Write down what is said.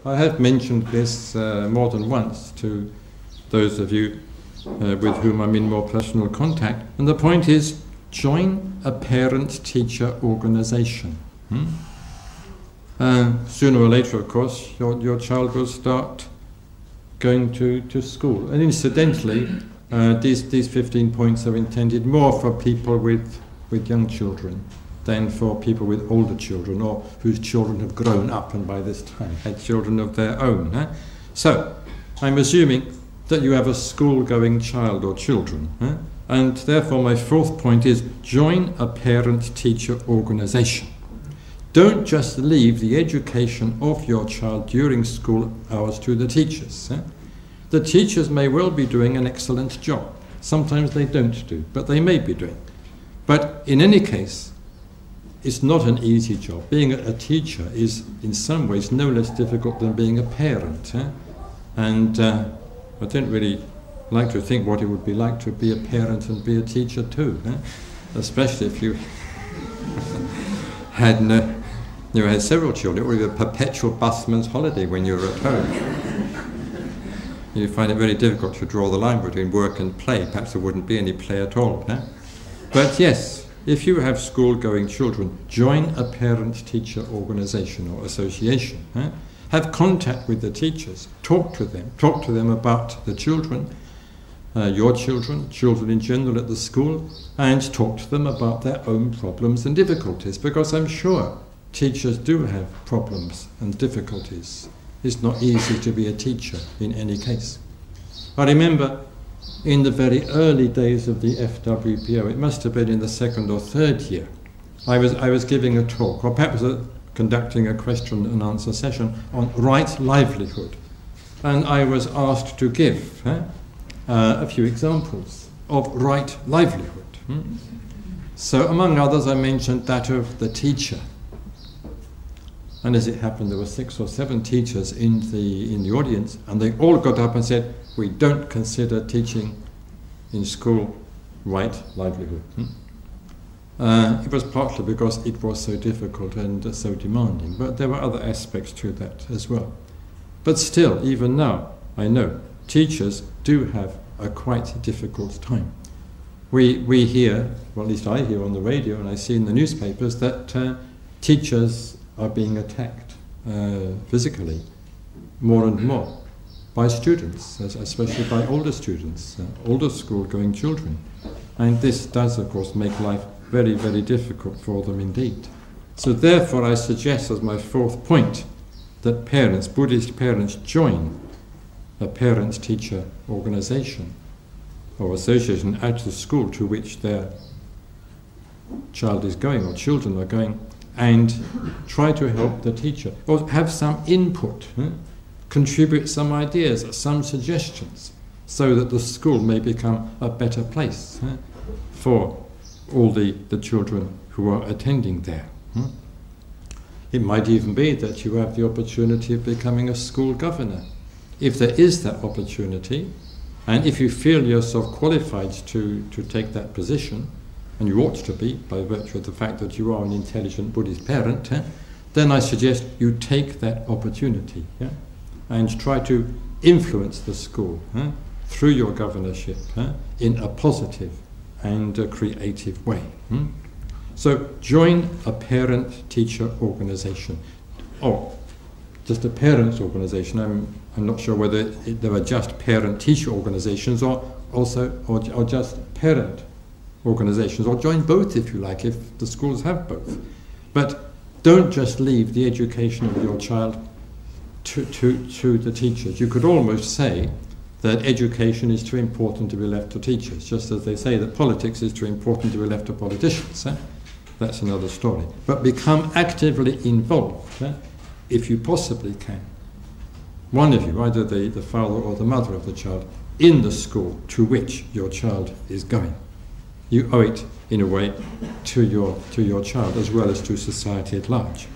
I have mentioned this more than once to those of you with whom I'm in more personal contact, and the point is, join a parent-teacher organization. Sooner or later, of course, your child will start going to school. And incidentally, these 15 points are intended more for people with young children than for people with older children or whose children have grown up and by this time had children of their own. So, I'm assuming that you have a school-going child or children. And therefore my fourth point is, join a parent-teacher organization. Don't just leave the education of your child during school hours to the teachers. The teachers may well be doing an excellent job. Sometimes they don't do, but they may be doing. But in any case, it's not an easy job. Being a teacher is in some ways no less difficult than being a parent. And I don't really like to think what it would be like to be a parent and be a teacher too, especially if you had several children. It would be a perpetual busman's holiday when you're at home. You find it very difficult to draw the line between work and play. Perhaps there wouldn't be any play at all. But yes, if you have school-going children, join a parent-teacher organization or association. Have contact with the teachers. Talk to them about the children, your children, children in general at the school, and talk to them about their own problems and difficulties, because I'm sure teachers do have problems and difficulties. It's not easy to be a teacher in any case. I remember in the very early days of the FWPO, it must have been in the second or third year, I was giving a talk, or perhaps conducting a question and answer session on right livelihood. And I was asked to give a few examples of right livelihood. So among others I mentioned that of the teacher. And as it happened, there were 6 or 7 teachers in the audience, and they all got up and said, we don't consider teaching in school right livelihood. It was partly because it was so difficult and so demanding, but there were other aspects to that as well. But still, even now, I know teachers do have a quite difficult time. We hear, well at least I hear on the radio and I see in the newspapers, that teachers are being attacked physically more and more by students, especially by older students, older school-going children. And this does, of course, make life very, very difficult for them indeed. So therefore I suggest as my fourth point that parents, Buddhist parents, join a parent-teacher organization or association at the school to which their child is going or children are going, and try to help the teacher, or have some input, contribute some ideas, some suggestions, so that the school may become a better place for all the children who are attending there. It might even be that you have the opportunity of becoming a school governor. If there is that opportunity, and if you feel yourself qualified to take that position, and you ought to be by virtue of the fact that you are an intelligent Buddhist parent, then I suggest you take that opportunity and try to influence the school through your governorship in a positive and a creative way. So join a parent-teacher organization, or just a parents' organization. I'm not sure whether there are just parent-teacher organizations or just parent organizations, or join both if you like, if the schools have both. But don't just leave the education of your child to the teachers. You could almost say that education is too important to be left to teachers, just as they say that politics is too important to be left to politicians. That's another story. But become actively involved, if you possibly can. One of you, either the father or the mother of the child, in the school to which your child is going. You owe it, in a way, to your child as well as to society at large.